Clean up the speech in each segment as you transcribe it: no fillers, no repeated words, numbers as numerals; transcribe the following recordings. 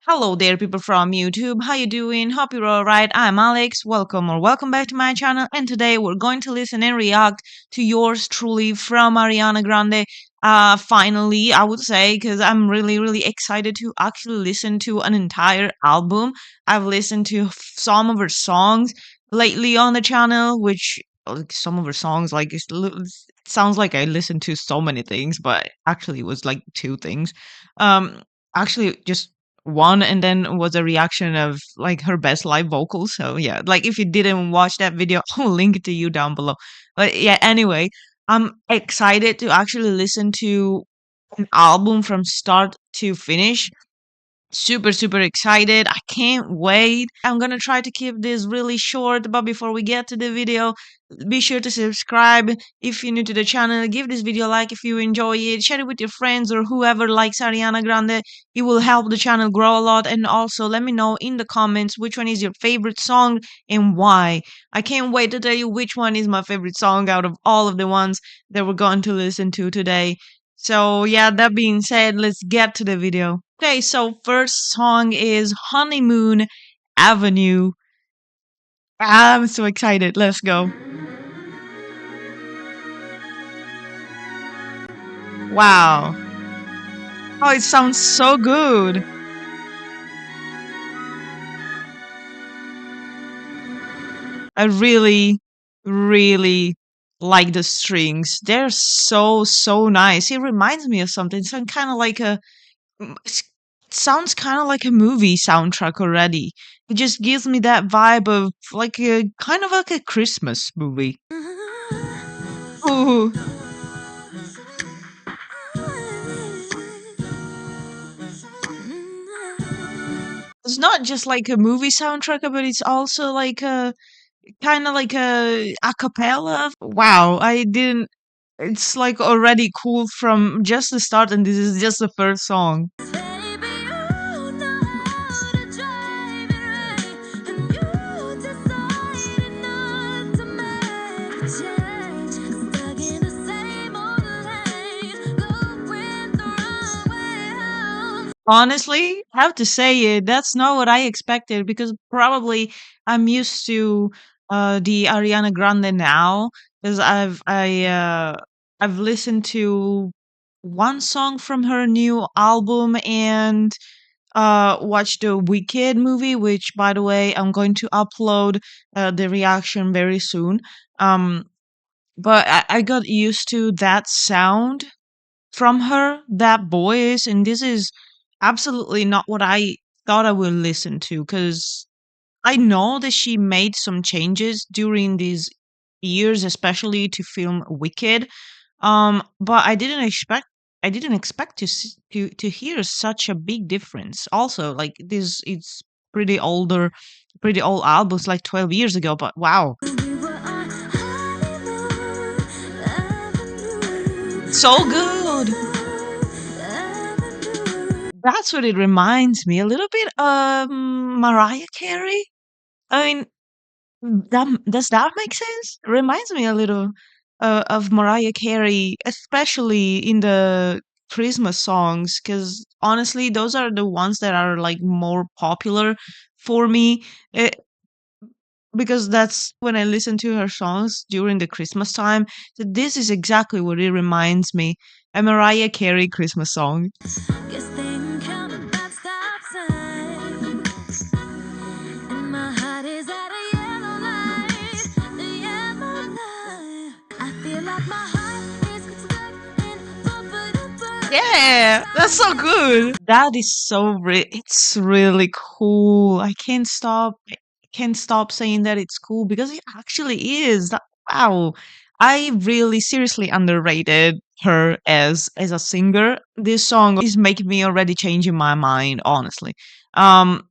Hello there, people from YouTube. How you doing? Hope you're all right. I'm Alex. Welcome back to my channel. And today we're going to listen and react to yours truly from Ariana Grande. Finally, I would say, because I'm really excited to actually listen to an entire album. I've listened to some of her songs lately on the channel, which like some of her songs it sounds like I listened to so many things, but actually it was like two things. Um, actually just one, and then was a reaction of like her best live vocals. So yeah, like if you didn't watch that video, I'll link it to you down below. But yeah, anyway, I'm excited to actually listen to an album from start to finish. Super excited. I can't wait. I'm gonna try to keep this really short, but before we get to the video, be sure to subscribe if you're new to the channel. Give this video a like if you enjoy it. Share it with your friends or whoever likes Ariana Grande. It will help the channel grow a lot. And also let me know in the comments which one is your favorite song and why. I can't wait to tell you which one is my favorite song out of all of the ones that we're going to listen to today. So yeah, that being said, let's get to the video. Okay, so first song is Honeymoon Avenue. I'm so excited. Let's go. Wow. Oh, it sounds so good. I really like the strings. They're so nice. It reminds me of something. Some kind of like a it sounds kind of like a movie soundtrack already. It just gives me that vibe of like a kind of like a Christmas movie. Ooh. It's not just like a movie soundtrack, but it's also like a kind of like a cappella. Wow, I didn't. It's like already cool from just the start, and this is just the first song. Honestly, I have to say it. That's not what I expected because probably I'm used to the Ariana Grande now because I've listened to one song from her new album and watched the Wicked movie, which by the way I'm going to upload the reaction very soon. Um, but I got used to that sound from her, that voice, and this is absolutely not what I thought I would listen to because I know that she made some changes during these years, especially to film Wicked. But I didn't expect to hear such a big difference. Also, like this, it's pretty old albums, like 12 years ago. But wow, so good. That's what it reminds me a little bit of Mariah Carey. I mean, does that make sense? Reminds me a little of Mariah Carey, especially in the Christmas songs, because honestly, those are the ones that are like more popular for me. eh, because that's when I listen to her songs during the Christmas time. So this is exactly what it reminds me. A Mariah Carey Christmas song. Guess they ain't counting that stop sign. And my heart is at a yellow light. The yellow light. I feel like my heart is stuck in bumper. Yeah, that's so good. That is it's really cool. I can't stop saying that it's cool because it actually is. Wow. I really seriously underrated her as a singer. This song is making me already changing my mind, honestly. Um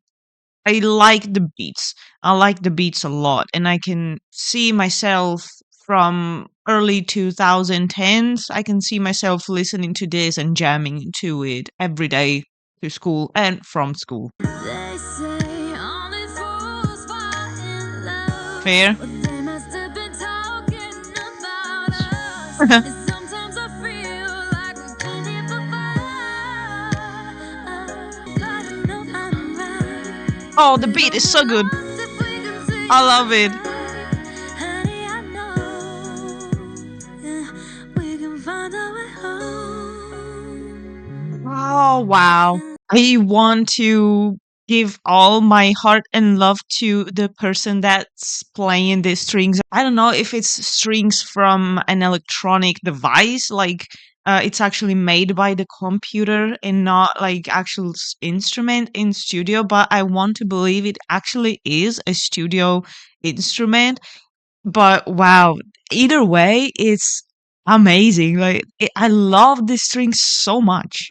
I like the beats. I like the beats a lot, and I can see myself from early 2010s. I can see myself listening to this and jamming to it every day to school and from school. They say only fools fall in love, fair. But they must have been talking about us. And sometimes I feel like we've been here before. But I Oh, the beat is so good. I love it. Oh, wow. I want to give all my heart and love to the person that's playing the strings. I don't know if it's strings from an electronic device, like it's actually made by the computer and not like actual instrument in studio, but I want to believe it actually is a studio instrument. But wow, either way, it's amazing. Like I love the strings so much.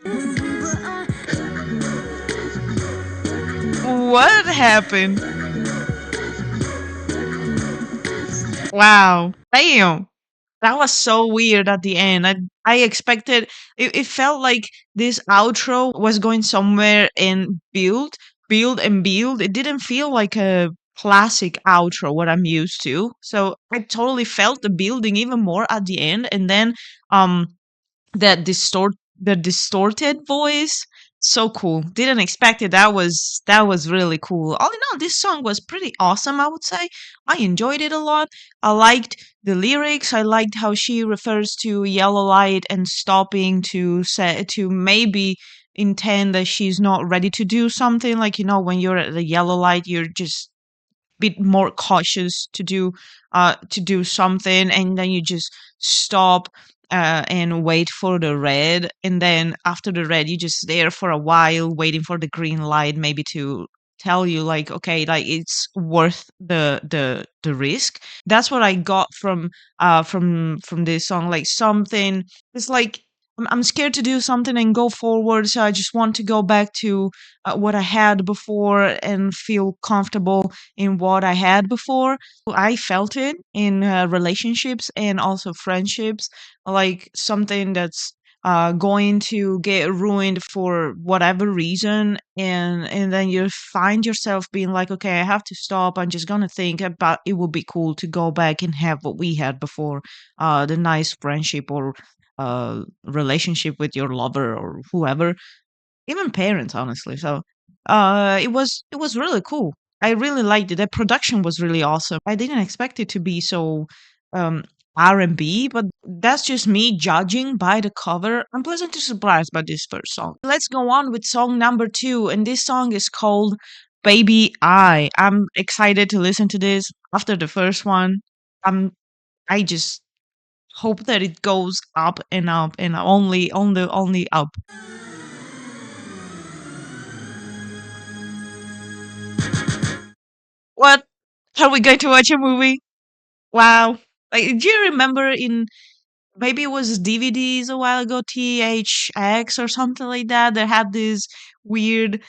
What happened? Wow. Damn. That was so weird at the end. I expected it felt like this outro was going somewhere and build and build. It didn't feel like a classic outro what I'm used to. So I totally felt the building even more at the end, and then um that distorted voice, so cool. Didn't expect it. That was really cool. All in all, this song was pretty awesome, I would say. I enjoyed it a lot. I liked the lyrics. I liked how she refers to yellow light and stopping to say to maybe intend that she's not ready to do something. Like, when you're at the yellow light, you're just bit more cautious to do something, and then you just stop and wait for the red, and then after the red you just there for a while waiting for the green light, maybe to tell you like, okay, like it's worth the risk. That's what I got from this song. Like something, it's like I'm scared to do something and go forward, so I just want to go back to what I had before and feel comfortable in what I had before. I felt it in relationships and also friendships, like something that's going to get ruined for whatever reason, and then you find yourself being like, okay, I have to stop. I'm just gonna think about it. Would be cool to go back and have what we had before, the nice friendship or relationship with your lover or whoever, even parents, honestly. So it was really cool. I really liked it. The production was really awesome. I didn't expect it to be so um R&B, but that's just me judging by the cover. I'm pleasantly surprised by this first song. Let's go on with song number 2, and this song is called Baby I'm excited to listen to this after the first one. I just hope that it goes up and up and only up. What? Are we going to watch a movie? Wow. Like, do you remember in maybe it was DVDs a while ago, THX or something like that? That had this weird,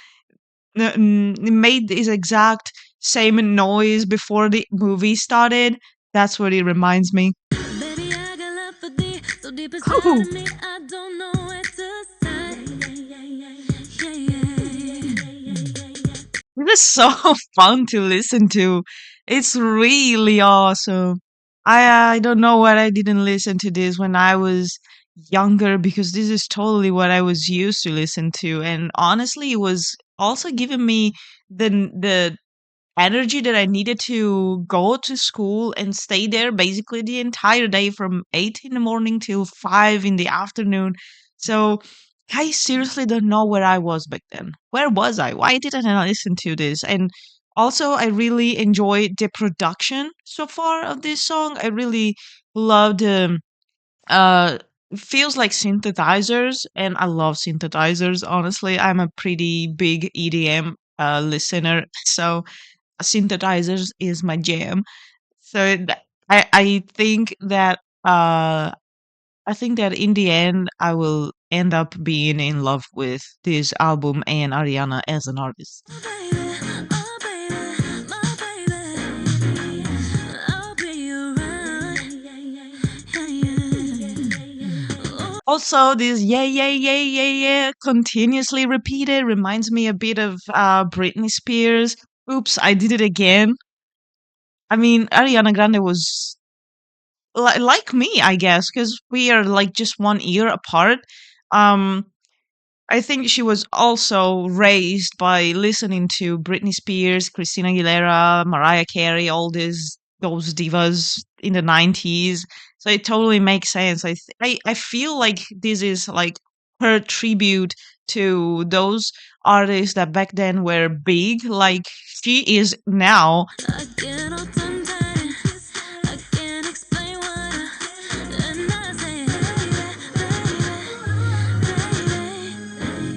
it made this exact same noise before the movie started. That's what it reminds me. Baby, I got love for thee, so deep inside of me, I don't know what to say. This is so fun to listen to. It's really awesome. I don't know why I didn't listen to this when I was younger, because this is totally what I was used to listen to, and honestly, it was also giving me the energy that I needed to go to school and stay there basically the entire day from 8 in the morning till 5 in the afternoon. So I seriously don't know where I was back then. Where was I? Why didn't I listen to this? And also, I really enjoy the production so far of this song. I really loved uh feels like synthesizers, and I love synthesizers. Honestly, I'm a pretty big EDM listener, so synthesizers is my jam. So I think that I think that in the end I will end up being in love with this album and Ariana as an artist. Also, this yeah, yeah, yeah, yeah, yeah, continuously repeated reminds me a bit of Britney Spears. Oops, I did it again. I mean, Ariana Grande was like me, I guess, because we are like just 1 year apart. Um, I think she was also raised by listening to Britney Spears, Christina Aguilera, Mariah Carey, all those divas in the 90s. So it totally makes sense. I feel like this is like her tribute to those artists that back then were big, like she is now. I get all tongue tied. I can't explain what and I say,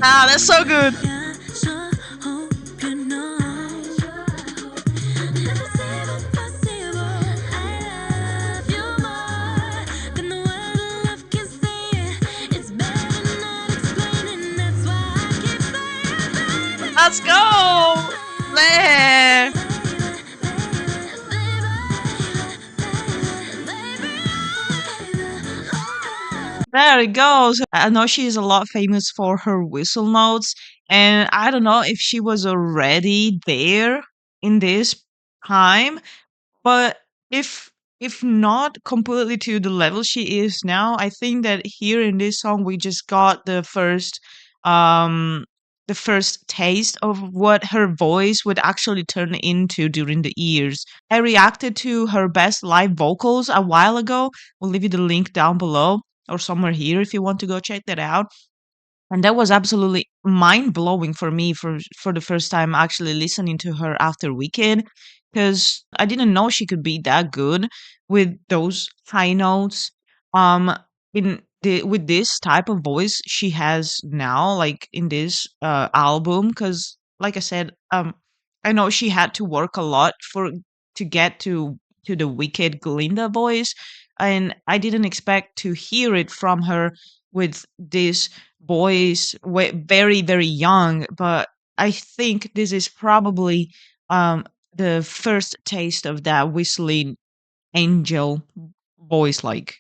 Ah, that's so good. yeah, sure hope you know. If it's even possible, I love you more than the word of love can say it. It's better not explaining. That's why I keep saying, Let's go. There. There it goes. I know she's a lot famous for her whistle notes, and I don't know if she was already there in this time, but if if not completely to the level she is now, I think that here in this song we just got um the first taste of what her voice would actually turn into during the years. I reacted to her best live vocals a while ago. We'll leave you the link down below or somewhere here if you want to go check that out. And that was absolutely mind blowing for me for the first time actually listening to her after Weekend, because I didn't know she could be that good with those high notes. Um, in the with this type of voice she has now, like in this album, because like I said, I know she had to work a lot for to get to the Wicked Glinda voice, and I didn't expect to hear it from her with this boys very very young, but I think this is probably um the first taste of that whistling angel voice like.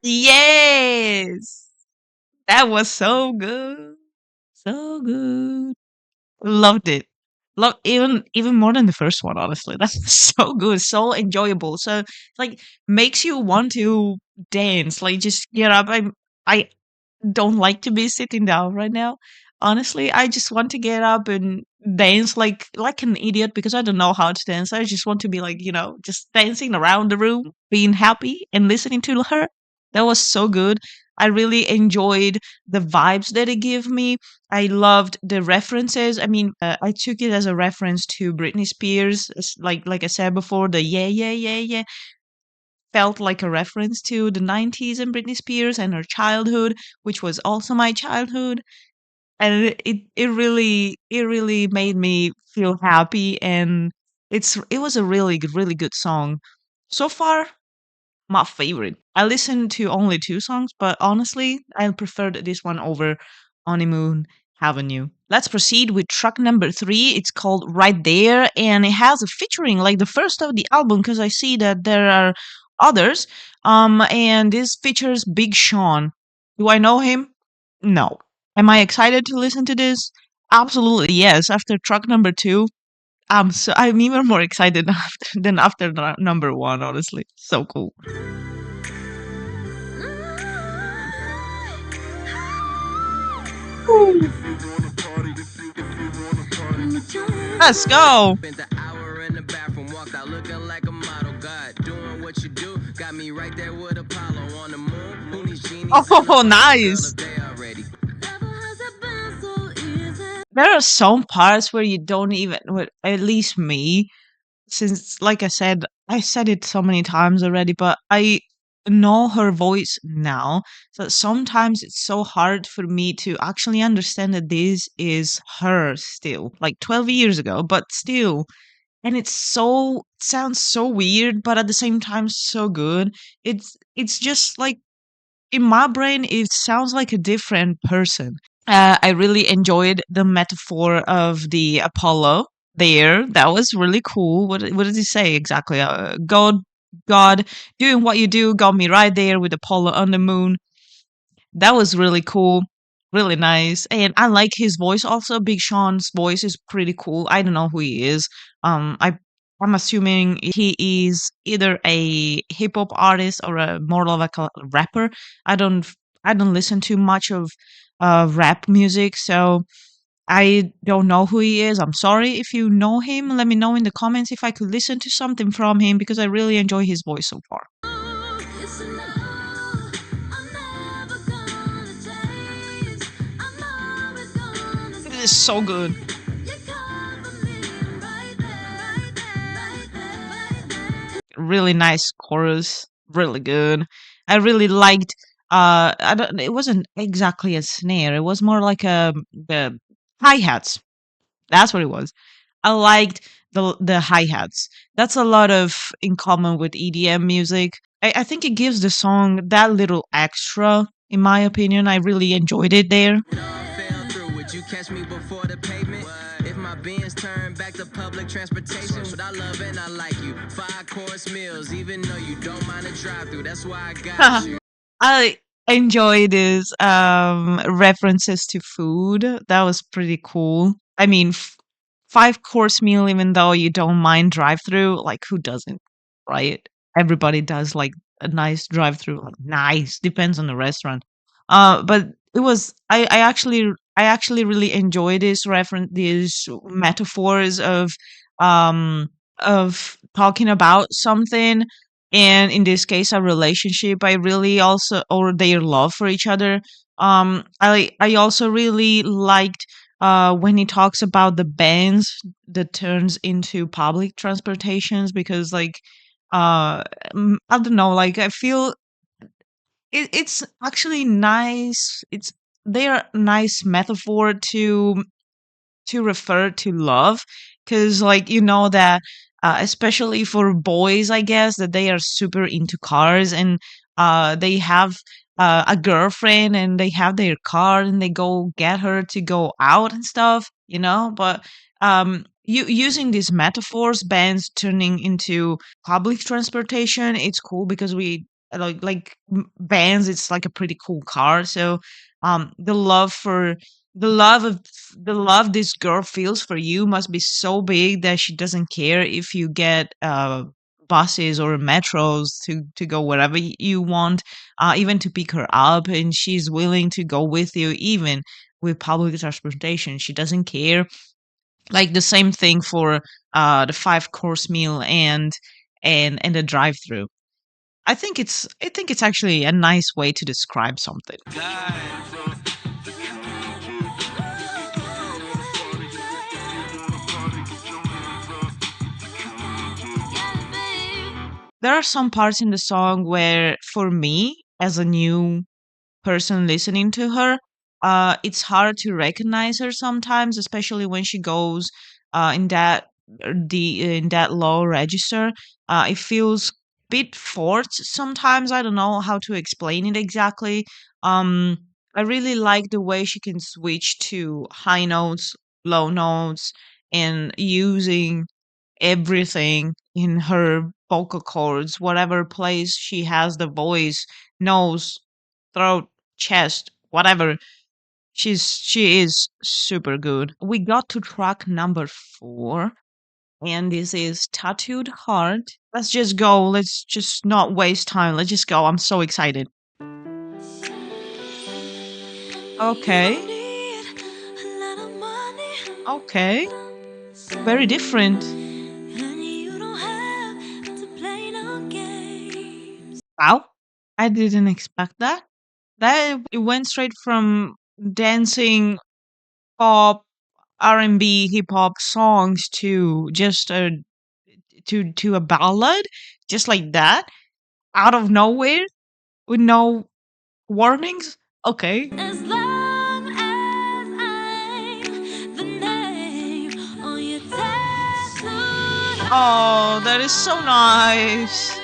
Yes, that was so good, so good. Loved it. Love even more than the first one, honestly. That's so good, so enjoyable. So like makes you want to dance, like just get up. I don't like to be sitting down right now. Honestly, I just want to get up and dance like an idiot because I don't know how to dance. I just want to be like, just dancing around the room, being happy and listening to her. That was so good. I really enjoyed the vibes that it gave me. I loved the references. I mean, I took it as a reference to Britney Spears, like I said before, the yeah yeah yeah yeah felt like a reference to the 90s and Britney Spears and her childhood, which was also my childhood. And it really made me feel happy, and it was a really good song. So far, my favorite. I listened to only 2 songs, but honestly, I preferred this one over Honeymoon, Haven't You? Let's proceed with track number 3. It's called Right There, and it has a featuring like the first of the album because I see that there are others. And this features Big Sean. Do I know him? No. Am I excited to listen to this? Absolutely yes. After track number 2, I'm even more excited after number 1, honestly. So cool. Woo. Let's go. Spent the hour in the bathroom, walked out looking like a model. God, doing what you do, got me right there with Apollo on the moon. Who needs genies in the Oh, bottle? Girl, nice. if they already. Never has it been so easy. There are some parts where you don't even, well, at least me, since, like I said it so many times already, but I know her voice now. So sometimes it's so hard for me to actually understand that this is her still, like 12 years ago, but still. And sounds so weird, but at the same time so good. It's just like in my brain, it sounds like a different person. I really enjoyed the metaphor of the Apollo there. That was really cool. What did he say exactly? God, doing what you do got me right there with Apollo on the moon. That was really cool, really nice, and I like his voice also. Big Sean's voice is pretty cool. I don't know who he is. I I'm assuming he is either a hip hop artist or a more of like a rapper. I don't I don't listen to much of rap music, so I don't know who he is. I'm sorry if you know him. Let me know in the comments if I could listen to something from him because I really enjoy his voice so far. Yes, I know I'm never gonna change. I'm always gonna It is so good. stay. You cover me right there, right there, right there, right there. Really nice chorus, really good. I really liked I don't it wasn't exactly a snare. It was more like the hi-hats. That's what it was. I liked the hi-hats. That's a lot of in common with EDM music. I think it gives the song that little extra, in my opinion. I really enjoyed it there. No, I fell through. Would you catch me before the pavement? If my beans turn back to public transportation, but I love and I like you. 5-course meals, even though you don't mind a drive through. That's why I got you. I enjoy these references to food. That was pretty cool. I mean, five-course meal, even though you don't mind drive-through, like who doesn't, right? Everybody does like a nice drive-through. Like nice, depends on the restaurant. But it was I actually really enjoy these metaphors um of talking about something, and in this case a relationship. I really also, or their love for each other. I also really liked when he talks about the bands that turns into public transportations, because like I don't know, like I feel it's actually nice. They're nice metaphor to refer to love, because like you know that especially for boys, I guess, that they are super into cars, and they have a girlfriend and they have their car and they go get her to go out and stuff, you know. But you using these metaphors, bands turning into public transportation, it's cool because we bands, it's like a pretty cool car. So the love for the love of the love this girl feels for you must be so big that she doesn't care if you get buses or metros to go wherever you want, even to pick her up, and she's willing to go with you even with public transportation. She doesn't care. Like the same thing for the five-course meal and the drive-through. I think it's actually a nice way to describe something. There are some parts in the song where, for me, as a new person listening to her, it's hard to recognize her sometimes, especially when she goes in that low register. It feels a bit forced sometimes. I don't know how to explain it exactly. Um, I really like the way she can switch to high notes, low notes, and using everything in her vocal cords, whatever place she has the voice, nose, throat, chest, whatever. She is super good. We got to track number 4, and this is Tattooed Heart. Let's just go. Let's just not waste time. Let's just go. I'm so excited. Okay. Okay. Very different. Wow. I didn't expect that. That it went straight from dancing pop, R&B, hip hop songs to just a to a ballad, just like that, out of nowhere, with no warnings. Okay. As long as I'm the name on your tattooed Oh, that is so nice.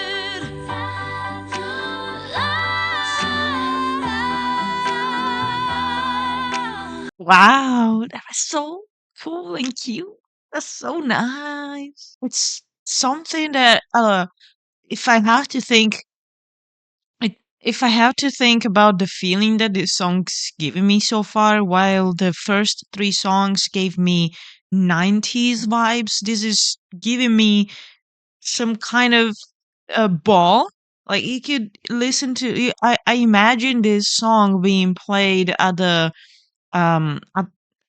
Wow, that was so cool and cute. That's so nice. It's something that if I have to think if I have to think about the feeling that this song's given me so far, while the first 3 songs gave me 90s vibes. This is giving me some kind of a ball. Like you could listen to. I imagine this song being played at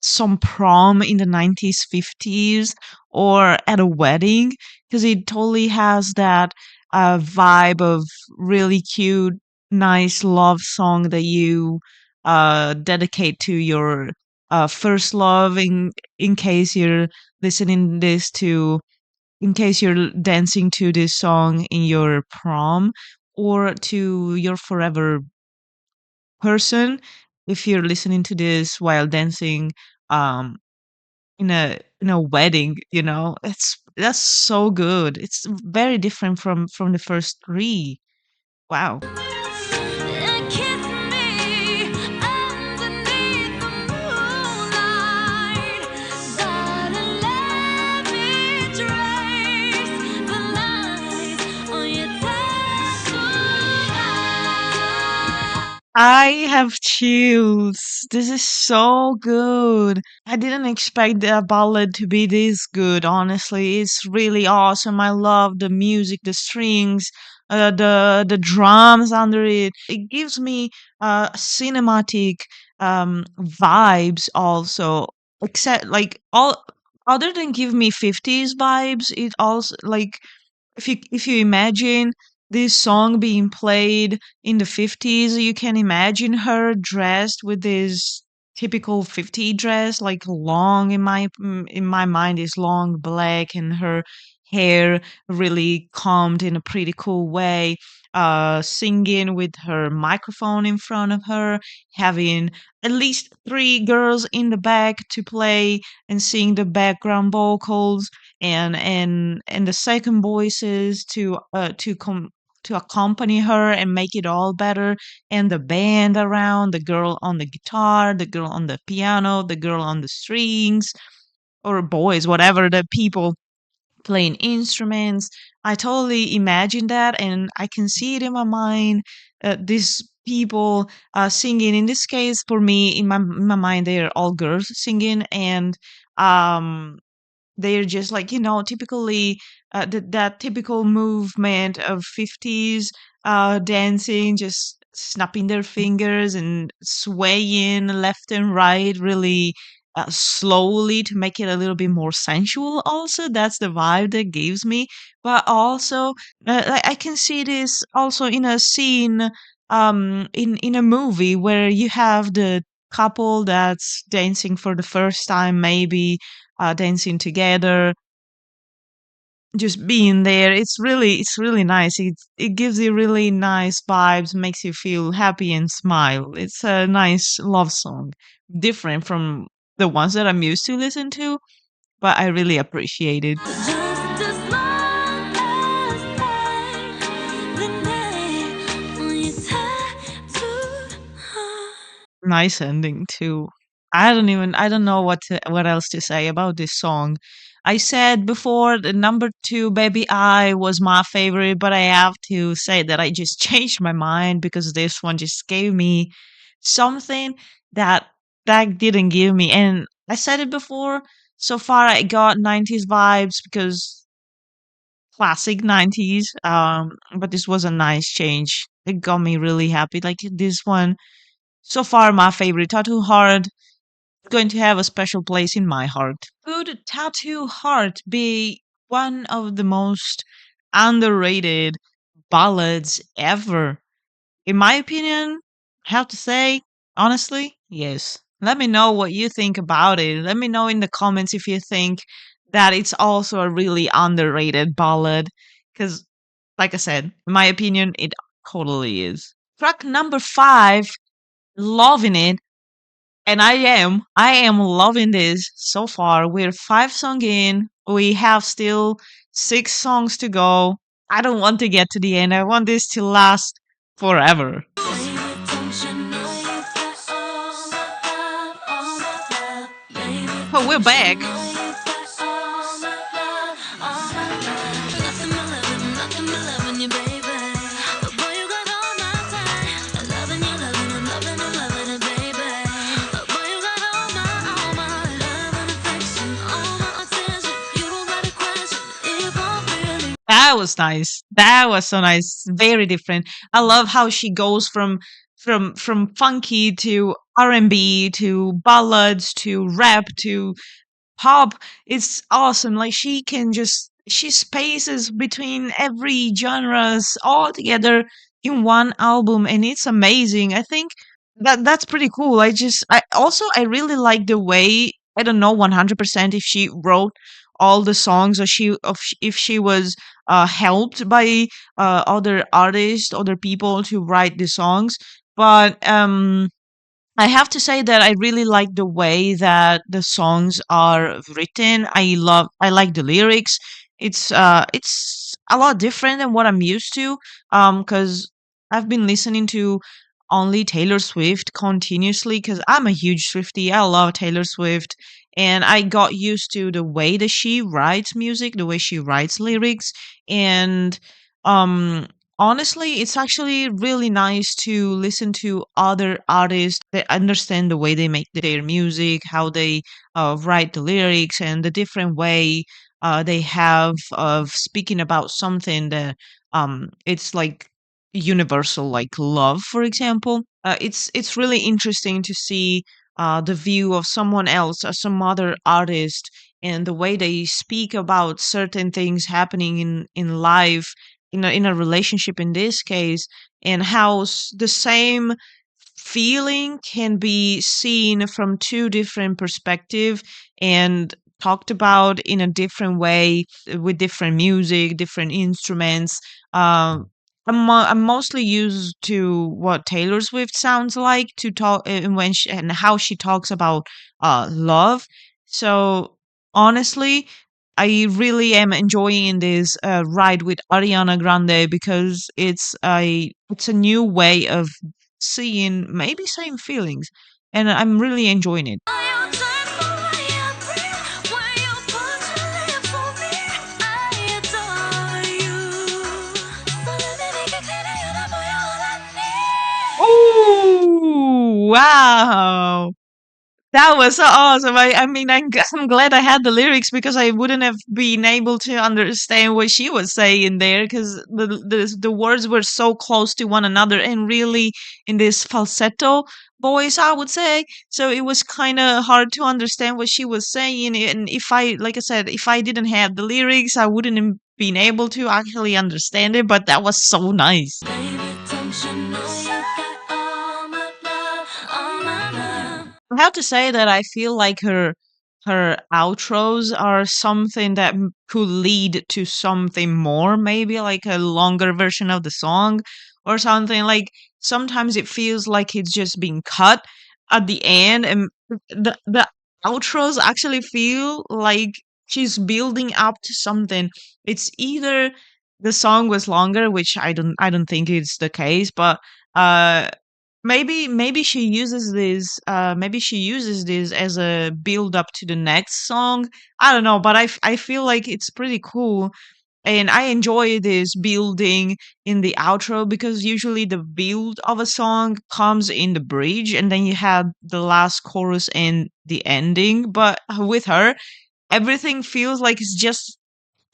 some prom in the 90s, 50s, or at a wedding, because it totally has that vibe of really cute, nice love song that you dedicate to your first love in case you're listening this to in case you're dancing to this song in your prom, or to your forever person if you're listening to this while dancing um in a wedding. That's so good. It's very different from the first three. Wow. And kiss me underneath the moonlight. Darling, let me trace the lines on your tattoo. I have chills. This is so good. I didn't expect the ballad to be this good, honestly. It's really awesome. I love the music, the strings, the drums under it. It gives me cinematic vibes also. Except like all other than give me 50s vibes, it also like if you imagine this song being played in the 50s, you can imagine her dressed with this typical 50 dress, like long in my mind is long black, and her hair really combed in a pretty cool way, singing with her microphone in front of her, having at least three girls in the back to play and sing the background vocals, and the second voices to accompany her and make it all better, and the band around, the girl on the guitar, the girl on the piano, the girl on the strings, or boys, whatever, the people playing instruments. I totally imagine that, and I can see it in my mind. These people singing. In this case, for me, in my mind, they are all girls singing, and um they're just like, typically that typical movement of 50s dancing, just snapping their fingers and swaying left and right really slowly to make it a little bit more sensual. Also, that's the vibe that gives me. But also, I can see this also in a scene in a movie where you have the couple that's dancing for the first time, maybe dancing together, just being there. It's really nice. It gives you really nice vibes, makes you feel happy and smile. It's a nice love song, different from the ones that I'm used to listen to, but I really appreciate it. Just as long as the name on your tattooed heart. Nice ending too. I don't know what else to say about this song. I said before the number 2 Baby I was my favorite, but I have to say that I just changed my mind because this one just gave me something that that didn't give me. And I said it before, so far I got 90s vibes because classic 90s, but this was a nice change. It got me really happy. Like this one, so far, my favorite, Tattoo Heart, going to have a special place in my heart. Could Tattoo Heart be one of the most underrated ballads ever? In my opinion, I have to say, honestly, yes. Let me know what you think about it. Let me know in the comments if you think that it's also a really underrated ballad. Because, like I said, in my opinion, it totally is. Track number 5, Loving It. And I am loving this so far. We're 5 songs in. We have still 6 songs to go. I don't want to get to the end. I want this to last forever. Baby, don't you know you got all my love? Baby, Oh, we're don't you back. know you got all my love? Nothing but loving you, baby. But boy, you got all my time. Loving you, loving it, baby. But boy, you got all my love and affection. That was nice. That was so nice. Very different. I love how she goes from funky to R&B to ballads to rap to pop. It's awesome. Like she spaces between every genres all together in one album, and it's amazing. I think that's pretty cool. I really like the way, I don't know 100% if she wrote all the songs, or if she was helped by other artists, other people to write the songs. But I have to say that I really like the way that the songs are written. I like the lyrics. It's a lot different than what I'm used to. Cuz I've been listening to only Taylor Swift continuously cuz I'm a huge Swiftie. I love Taylor Swift, and I got used to the way that she writes music, the way she writes lyrics, and um honestly, it's actually really nice to listen to other artists that understand the way they make their music, how they write the lyrics, and the different way they have of speaking about something that it's like universal, like love, for example. It's really interesting to see the view of someone else, some other artist, and the way they speak about certain things happening in life, in a relationship in this case, and how the same feeling can be seen from two different perspectives and talked about in a different way, with different music, different instruments. I'm mostly used to what Taylor Swift sounds like to talk, and and how she talks about love. So honestly, I really am enjoying this ride with Ariana Grande, because it's a new way of seeing maybe same feelings, and I'm really enjoying it. Oh wow, that was so awesome. I mean, I'm glad I had the lyrics, because I wouldn't have been able to understand what she was saying there, because the words were so close to one another, and really in this falsetto voice, I would say. So it was kind of hard to understand what she was saying. And if I, like I said, if I didn't have the lyrics, I wouldn't have been able to actually understand it. But that was so nice. I have to say that I feel like her outros are something that could lead to something more, maybe like a longer version of the song or something. Like sometimes it feels like it's just being cut at the end, and the outros actually feel like she's building up to something. It's either the song was longer, which I don't think it's the case, but uh maybe she uses this as a build up to the next song. I don't know, but I feel like it's pretty cool, and I enjoy this building in the outro, because usually the build of a song comes in the bridge, and then you have the last chorus and the ending. But with her, everything feels like it's just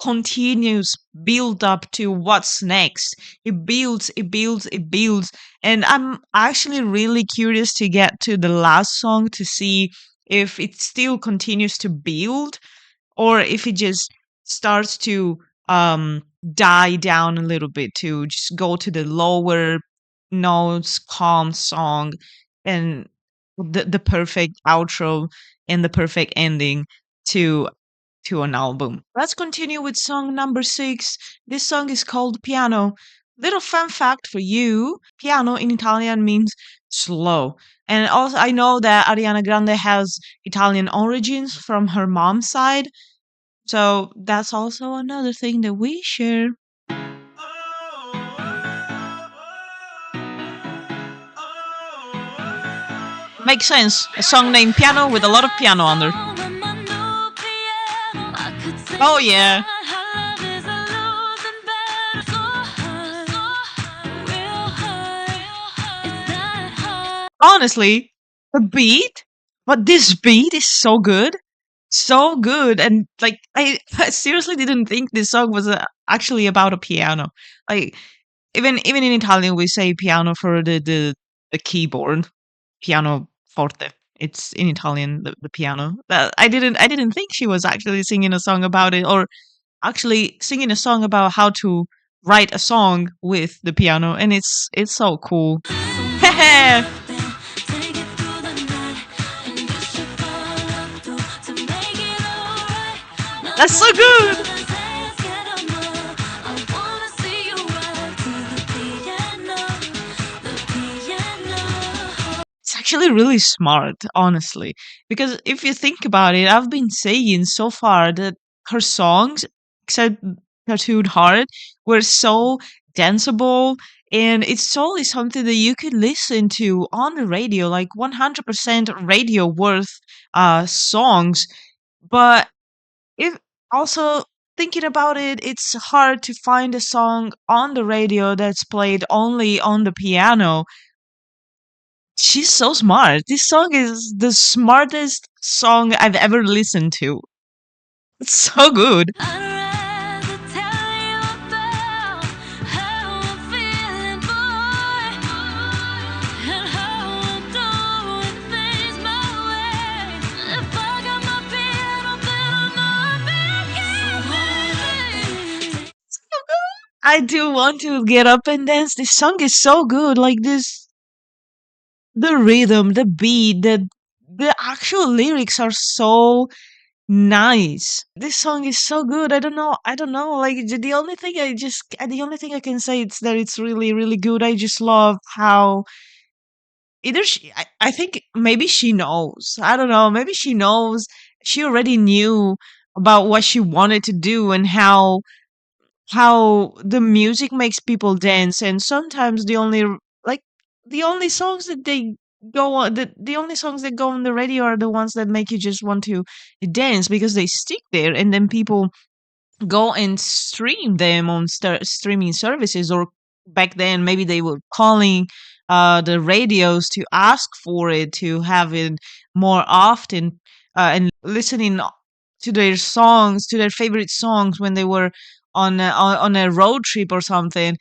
continuous build up to what's next. It builds, it builds, it builds. And I'm actually really curious to get to the last song to see if it still continues to build, or if it just starts to um die down a little bit, to just go to the lower notes, calm song, and the perfect outro and the perfect ending to an album. Let's continue with song number 6. This song is called Piano. Little fun fact for you, piano in Italian means slow. And also, I know that Ariana Grande has Italian origins from her mom's side. So that's also another thing that we share. Makes sense. A song named Piano with a lot of piano under. Oh, yeah. Honestly, the beat, but this beat is so good. So good. And like I seriously didn't think this song was actually about a piano. Like even in Italian we say piano for the keyboard, piano forte. It's in Italian the piano. But I didn't think she was actually singing a song about it, or actually singing a song about how to write a song with the piano, and it's so cool. That's so good. It's actually really smart, honestly, because if you think about it, I've been saying so far that her songs, except Tattooed Heart, were so danceable, and it's totally something that you could listen to on the radio, like 100% radio worth songs. But if also thinking about it, it's hard to find a song on the radio that's played only on the piano. She's so smart. This song is the smartest song I've ever listened to. It's so good. I do want to get up and dance. This song is so good. Like this, the rhythm, the beat, the actual lyrics are so nice. This song is so good. I don't know. I don't know. Like the only thing the only thing I can say is that it's really really good. I just love how either I think maybe she knows. I don't know. Maybe she knows. She already knew about what she wanted to do and how the music makes people dance, and sometimes like the only songs that they go on the only songs that go on the radio are the ones that make you just want to dance because they stick there, and then people go and stream them on streaming services, or back then maybe they were calling the radios to ask for it, to have it more often, and listening to their songs, to their favorite songs when they were on a road trip or something.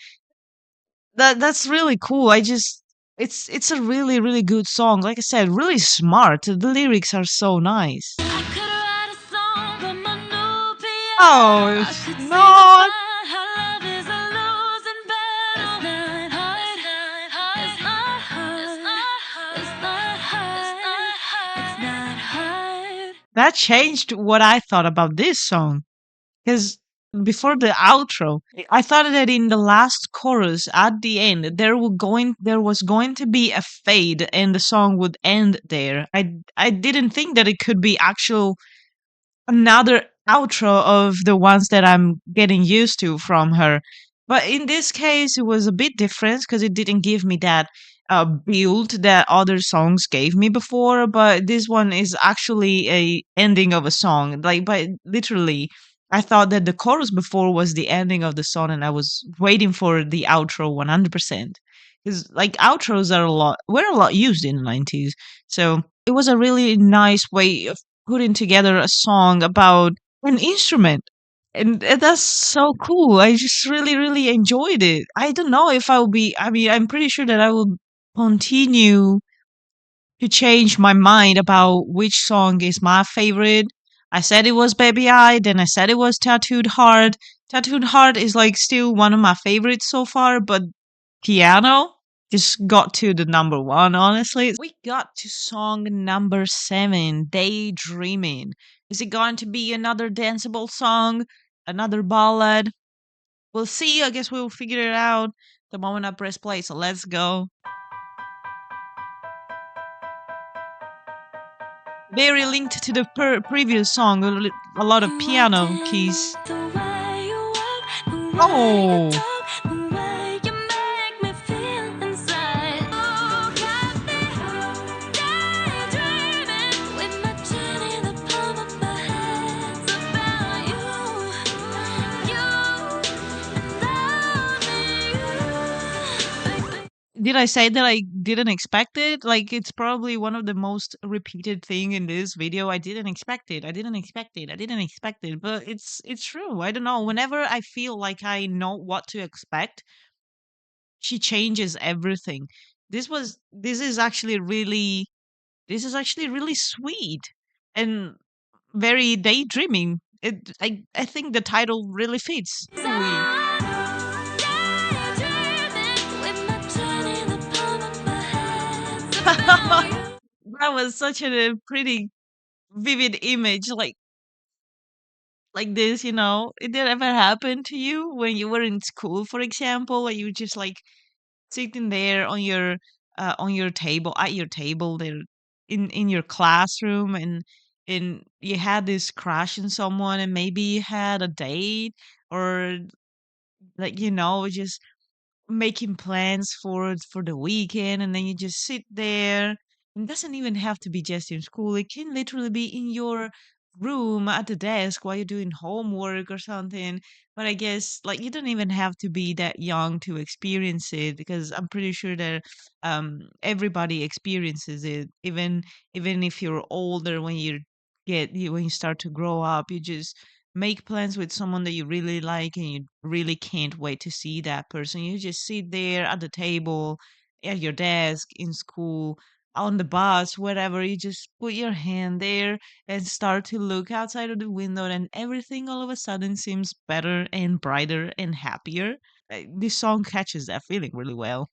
That's really cool. It's a really really good song. Like I said, really smart. The lyrics are so nice. Oh, it's not. That changed what I thought about this song. Because before the outro, I thought that in the last chorus at the end there was going to be a fade and the song would end there. I didn't think that it could be actual another outro of the ones that I'm getting used to from her. But in this case, it was a bit different because it didn't give me that build that other songs gave me before. But this one is actually a ending of a song. Like, but literally, I thought that the chorus before was the ending of the song, and I was waiting for the outro 100%. Because like outros were a lot used in the 90s, so it was a really nice way of putting together a song about an instrument. And that's so cool. I just really, really enjoyed it. I don't know if I will be, I mean, I'm pretty sure that I will continue to change my mind about which song is my favorite. I said it was Baby I, then I said it was Tattooed Heart. Tattooed Heart is like still one of my favorites so far, but Piano just got to the number one, honestly. We got to song number 7, Daydreaming. Is it going to be another danceable song? Another ballad? We'll see. I guess we'll figure it out the moment I press play. So let's go. Very linked to the previous song, a lot of piano keys. Oh, Did I say that I didn't expect it? Like, it's probably one of the most repeated thing in this video. I didn't expect it. I didn't expect it. I didn't expect it. But it's true. I don't know. Whenever I feel like I know what to expect, she changes everything. This is actually really sweet and very daydreaming. I think the title really fits. We that was such a pretty vivid image like this, you know. Did that ever happen to you when you were in school, for example, or you just like sitting there on your table at your table there in your classroom and you had this crush on someone and maybe you had a date or like you know just making plans for the weekend and then you just sit there. It doesn't even have to be just in school. It can literally be in your room at the desk while you're doing homework or something. But I guess like you don't even have to be that young to experience it because I'm pretty sure that everybody experiences it. Even if you're older when when you start to grow up, you just make plans with someone that you really like and you really can't wait to see that person. You just sit there at the table, at your desk, in school, on the bus, whatever. You just put your hand there and start to look outside of the window, and everything all of a sudden seems better and brighter and happier. This song catches that feeling really well.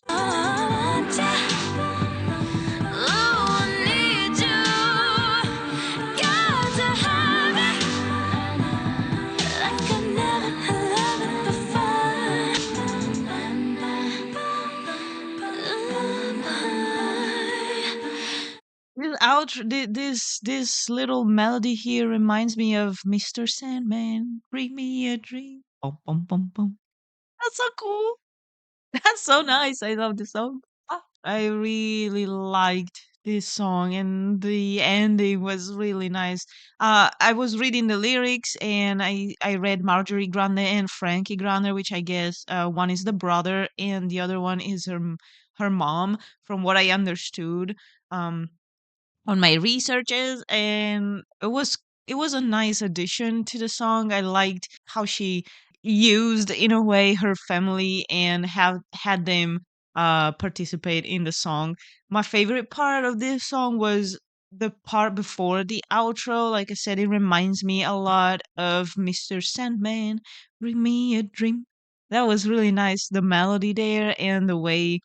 This little melody here reminds me of Mr. Sandman. Bring me a dream. Bum, bum, bum, bum. That's so cool. That's so nice. I love the song. I really liked this song, and the ending was really nice. I was reading the lyrics, and I read Marjorie Grande and Frankie Grande, which I guess one is the brother, and the other one is her mom. From what I understood, um, on my researches, and it was a nice addition to the song. I liked how she used in a way her family and have had them participate in the song. My favorite part of this song was the part before the outro. Like I said, it reminds me a lot of Mr. Sandman, Bring Me a Dream. That was really nice. The melody there and the way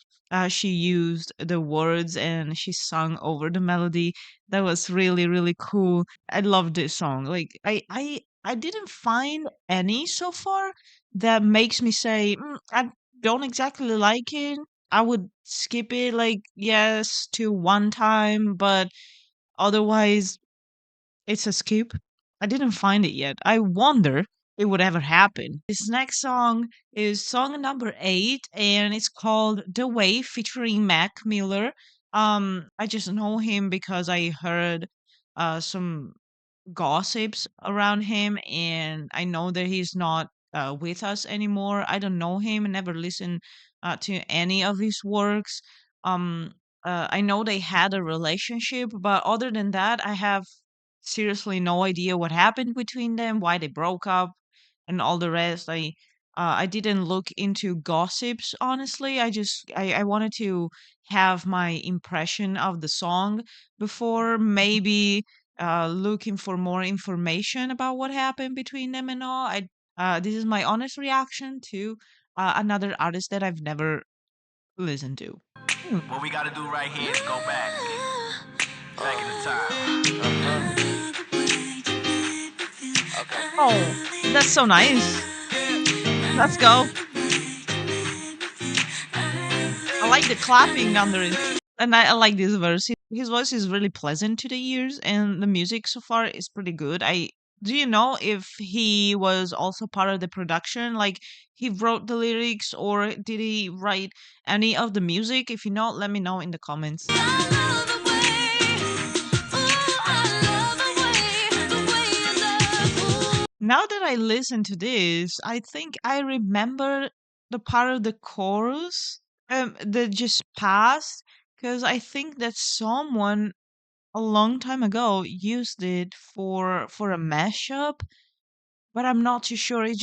she used the words and she sung over the melody. That was really, really cool. I love this song. Like I didn't find any so far that makes me say I don't exactly like it. I would skip it like yes to one time, but otherwise it's a skip. I didn't find it yet. I wonder it would ever happen. This next song is song number 8, and it's called "The Way" featuring Mac Miller. I just know him because I heard some gossips around him, and I know that he's not with us anymore. I don't know him. I never listened to any of his works. Um, I know they had a relationship, but other than that, I have seriously no idea what happened between them, why they broke up, and all the rest. I didn't look into gossips honestly. I wanted to have my impression of the song before maybe looking for more information about what happened between them and all. I This is my honest reaction to another artist that I've never listened to. Hmm. What we gotta do right here is go back in the time. Oh, that's so nice. Let's go. I like the clapping under it. And I like this verse. His voice is really pleasant to the ears, and the music so far is pretty good. I Do you know if he was also part of the production? Like he wrote the lyrics, or did he write any of the music? If you know, let me know in the comments. Now that I listen to this, I think I remember the part of the chorus. that just passed, because I think that someone a long time ago used it for a mashup, but I'm not too sure. R- it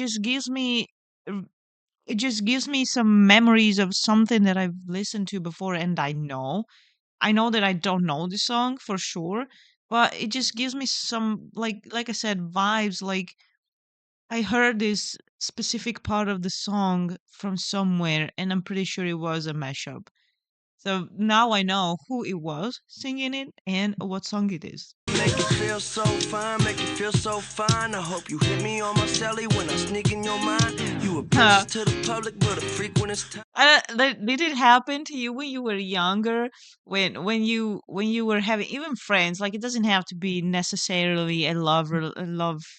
just gives me some memories of something that I've listened to before, and I know that I don't know the song for sure, but it just gives me some, like I said, vibes. Like I heard this specific part of the song from somewhere, and I'm pretty sure it was a mashup. So now I know who it was singing it and what song it is. Make you feel so fine, make you feel so fine. I hope you hit me on my celly when I sneak in your mind. You a princess to the public, but a freak when it's time. Did it happen to you when you were younger, when you were having even friends? Like it doesn't have to be necessarily a love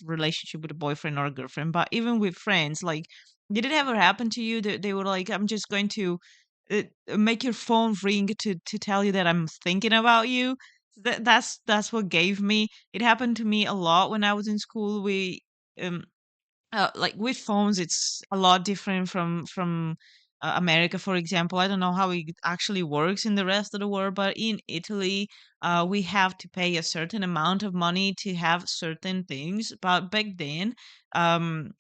relationship with a boyfriend or a girlfriend, but even with friends, like did it ever happen to you that they were like, "I'm just going to make your phone ring to tell you that I'm thinking about you." That's what gave me. It happened to me a lot when I was in school. We um like with phones, it's a lot different from America, for example. I don't know how it actually works in the rest of the world, but in Italy, we have to pay a certain amount of money to have certain things. But back then, um,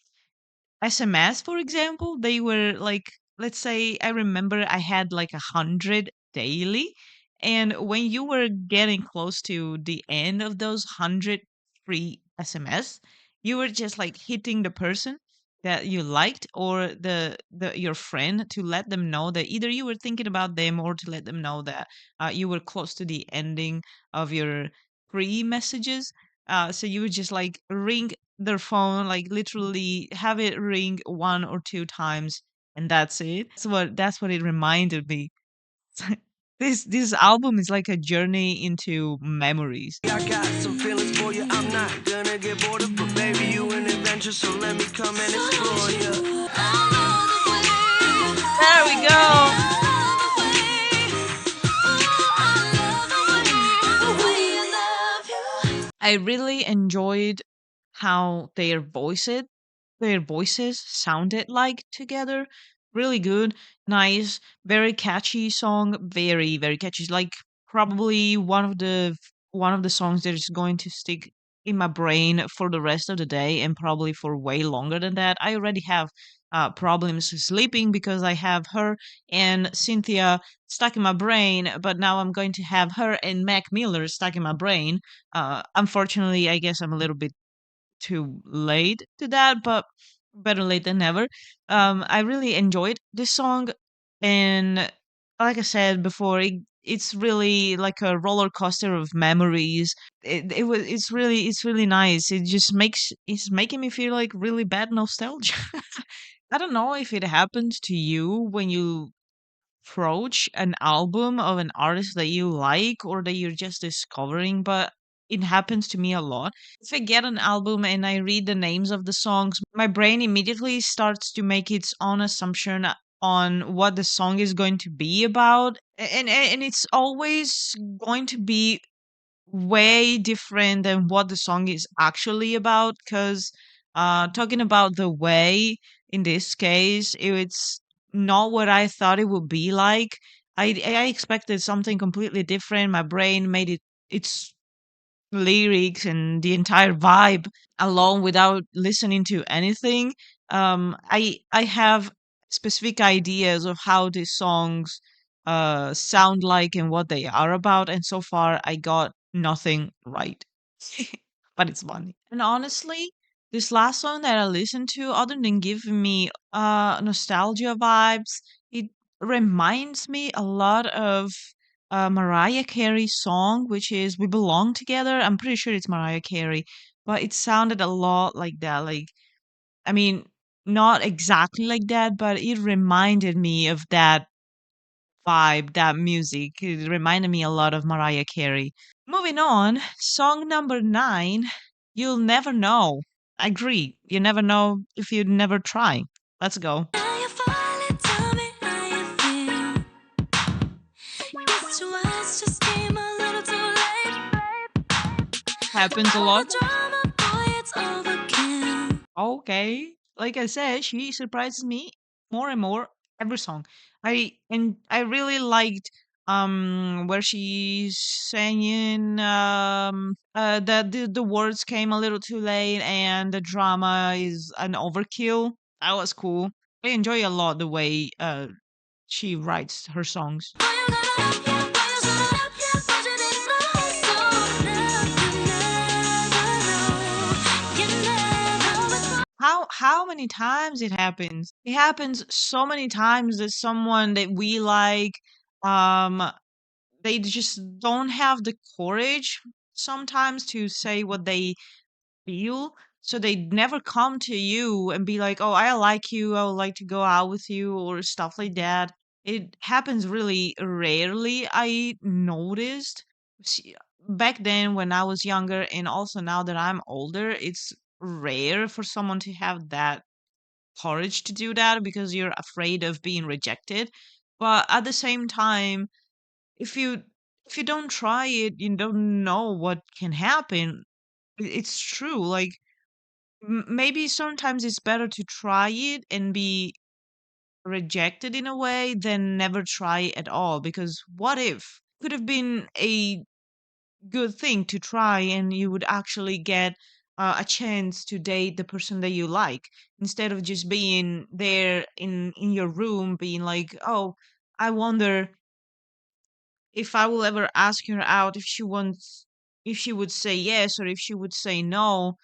SMS, for example, they were like, let's say, I remember I had like 100 daily. And when you were getting close to the end of those 100 free SMS, you were just like hitting the person that you liked or the your friend to let them know that either you were thinking about them or to let them know that you were close to the ending of your free messages. So you would just like ring their phone, like literally have it ring one or two times, and that's it. That's what it reminded me. This album is like a journey into memories. I got some feelings for you, I'm not gonna get bored of, but baby, you an adventure, so let me come and explore you. There we go. I really enjoyed how their voices sounded like together. Really good, nice, very catchy song, very catchy. Like probably one of the songs that is going to stick in my brain for the rest of the day and probably for way longer than that. I already have problems sleeping because I have her and Cynthia stuck in my brain, but now I'm going to have her and Mac Miller stuck in my brain. Unfortunately, I guess I'm a little bit too late to that, but better late than never. I really enjoyed this song, and like I said before, it's really like a roller coaster of memories. It's really nice. It's making me feel like really bad nostalgia. I don't know if it happens to you when you approach an album of an artist that you like or that you're just discovering, but it happens to me a lot. If I get an album and I read the names of the songs, my brain immediately starts to make its own assumption on what the song is going to be about. And it's always going to be way different than what the song is actually about, because talking about the way in this case, it's not what I thought it would be like. I expected something completely different. My brain made its lyrics and the entire vibe alone without listening to anything. I have specific ideas of how these songs sound like and what they are about, and so far I got nothing right. But it's funny. And honestly, this last song that I listened to, other than giving me nostalgia vibes, it reminds me a lot of Mariah Carey's song, which is "We Belong Together." I'm pretty sure it's Mariah Carey, but it sounded a lot like that. Like, I mean, not exactly like that, but it reminded me of that vibe, that music. It reminded me a lot of Mariah Carey. Moving on, song number 9, "You'll Never Know." I agree. You never know if you never try. Let's go. Now you finally tell me how you feel. Guess your words just came a little too late. Happens a All lot. the drama, boy, it's overkill. Okay. Like I said, she surprises me more and more every song. I really liked where she's saying that the words came a little too late and the drama is an overkill. That was cool. I enjoy a lot the way she writes her songs. How many times it happens? It happens so many times that someone that we like, um, they just don't have the courage sometimes to say what they feel. So they never come to you and be like, "Oh, I like you. I would like to go out with you," or stuff like that. It happens really rarely. I noticed See, back then when I was younger, and also now that I'm older, it's rare for someone to have that courage to do that because you're afraid of being rejected. But at the same time, if you if you don't try it, you don't know what can happen. It's true. Like maybe sometimes it's better to try it and be rejected in a way than never try at all. Because what if could have been a good thing to try and you would actually get a chance to date the person that you like instead of just being there in your room being like, oh, I wonder if I will ever ask her out, if she would say yes or if she would say no,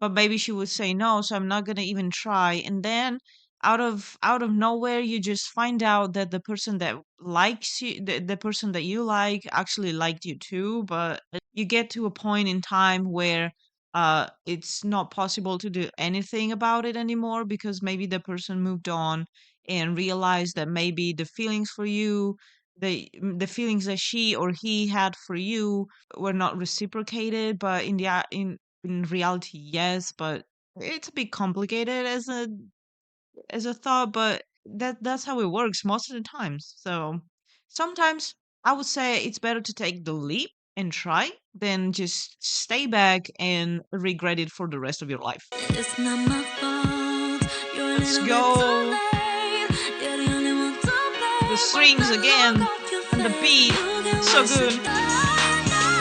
but maybe she would say no, so I'm not gonna even try. And then out of nowhere, you just find out that the person that likes you, the person that you like, actually liked you too. But you get to a point in time where it's not possible to do anything about it anymore because maybe the person moved on and realized that maybe the feelings for you, the feelings that she or he had for you were not reciprocated. But in reality, yes, but it's a bit complicated as a thought, but that's how it works most of the times. So sometimes I would say it's better to take the leap and try than just stay back and regret it for the rest of your life. It's not my fault. You're a Let's little bit too go. late. You're the only one to The blame. What's strings the look again on your and the face? beat. You get So wasted. good. I never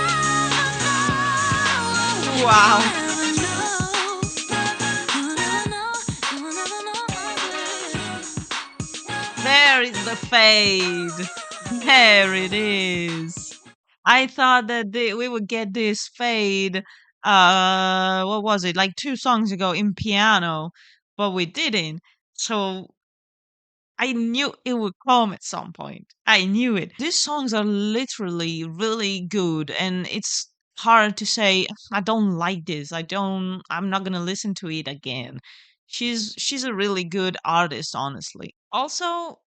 know. You Wow. never know. You never know. You will never know my There is the fade. There it is. I thought that we would get this fade, what was it, like 2 songs ago in piano, but we didn't. So I knew it would come at some point. I knew it. These songs are literally really good, and it's hard to say I don't like this. I'm not gonna listen to it again. She's a really good artist, honestly. Also,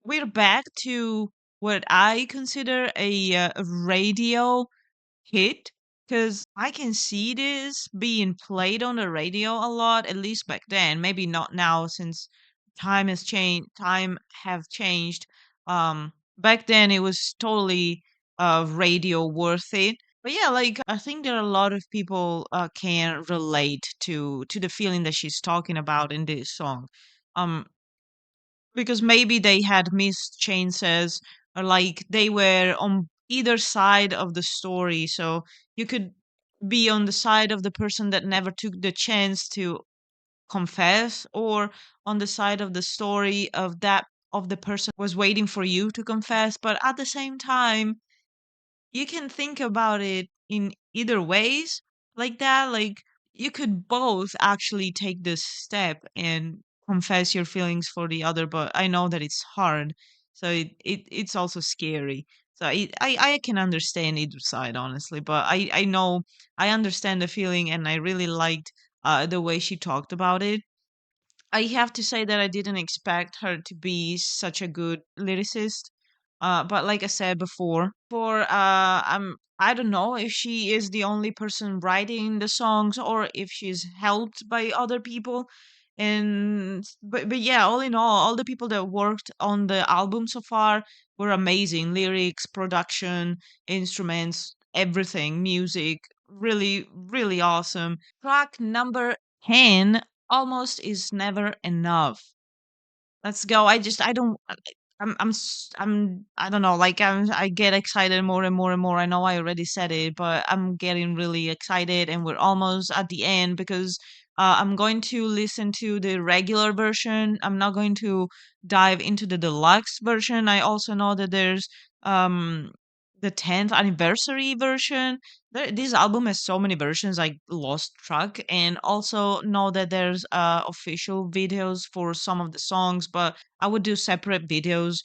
we're back to what I consider a radio hit because I can see this being played on the radio a lot, at least back then. Maybe not now since time have changed. Back then it was totally radio worth it. But yeah, like I think there are a lot of people can relate to the feeling that she's talking about in this song. Um, because maybe they had missed chances or like they were on either side of the story, so you could be on the side of the person that never took the chance to confess or on the side of the story of the person was waiting for you to confess. But at the same time, you can think about it in either ways like that. Like you could both actually take this step and confess your feelings for the other, but I know that it's hard. So it's also scary. So I can understand either side, honestly, but I know I understand the feeling and I really liked the way she talked about it. I have to say that I didn't expect her to be such a good lyricist. But like I said before, I don't know if she is the only person writing the songs or if she's helped by other people. But yeah, all in all the people that worked on the album so far were amazing. Lyrics, production, instruments, everything, music, really, really awesome. Track number 10, Almost Is Never Enough. Let's go. I don't. I don't know. Like I get excited more and more and more. I know I already said it, but I'm getting really excited, and we're almost at the end because I'm going to listen to the regular version. I'm not going to dive into the deluxe version. I also know that there's um the 10th anniversary version. This album has so many versions, I lost track, and also know that there's official videos for some of the songs, but I would do separate videos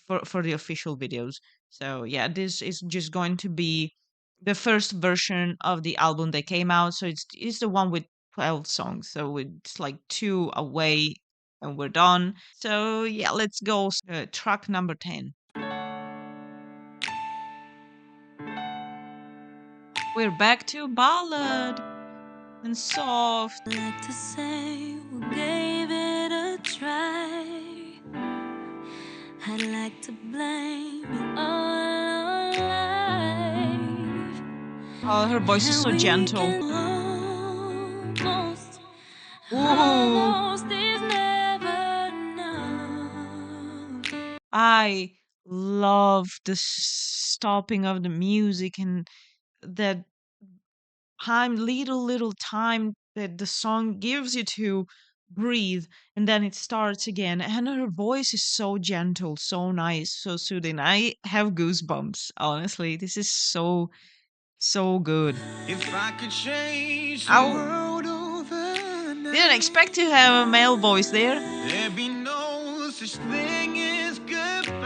for the official videos. So yeah, this is just going to be the first version of the album that came out. So it's the one with 12 songs. So it's like two away and we're done. So yeah, let's go. Track number 10. We're back to ballad and soft. Like to say we gave it a try. I'd like to blame it all on life. Oh, her voice is And so we gentle. can almost, Ooh, almost is never enough. I love the stopping of the music and that time, little time that the song gives you to breathe, and then it starts again. And her voice is so gentle, so nice, so soothing. I have goosebumps, honestly. This is so good. If I could change the I world didn't expect to have a male voice there. there'd be no such thing as goodbye.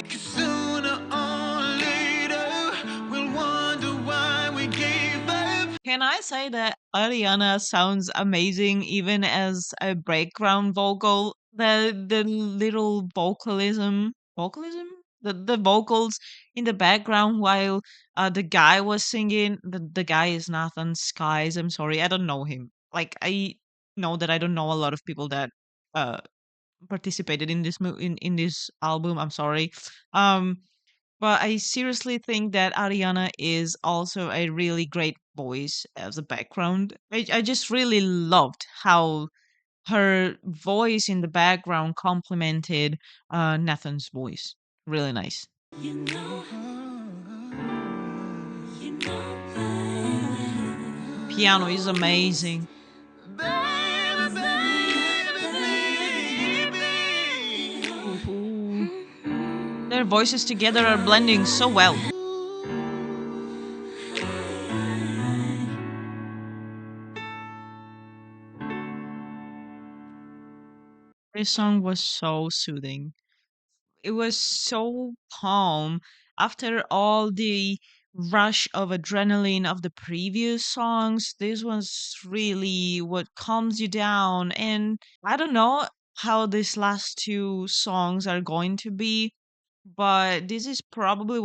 'Cause sooner or later, we'll wonder why we gave up. Can I say that Ariana sounds amazing even as a background vocal? The little vocalism, the vocals in the background while the guy was singing. The guy is Nathan Skies. I'm sorry, I don't know him. Like I know that I don't know a lot of people that uh participated in in this album. I'm sorry. Um but I seriously think that Ariana is also a really great voice as a background. I just really loved how her voice in the background complemented Nathan's voice. Really nice. You know, you know, baby. Piano is amazing. Baby, baby, baby. Ooh. Their voices together are blending so well. This song was so soothing. It was so calm after all the rush of adrenaline of the previous songs. This was really what calms you down. And I don't know how these last two songs are going to be, but this is probably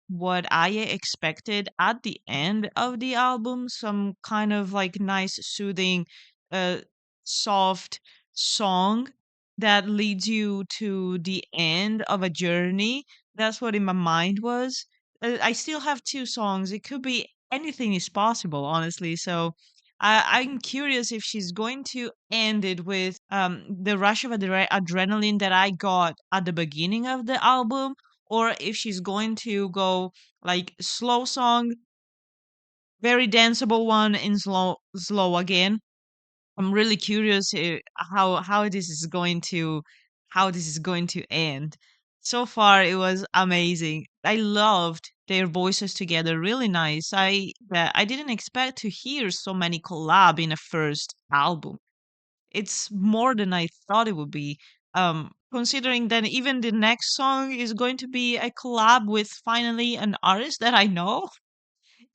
what I expected at the end of the album. Some kind of like nice, soothing, uh, soft song that leads you to the end of a journey. That's what in my mind was. I still have two songs. It could be anything is possible, honestly. So I'm curious if she's going to end it with the rush of adrenaline that I got at the beginning of the album, or if she's going to go like slow song, very danceable one, and slow again. I'm really curious how this is going to end. So far, it was amazing. I loved their voices together. Really nice. I didn't expect to hear so many collab in a first album. It's more than I thought it would be. Considering that even the next song is going to be a collab with finally an artist that I know.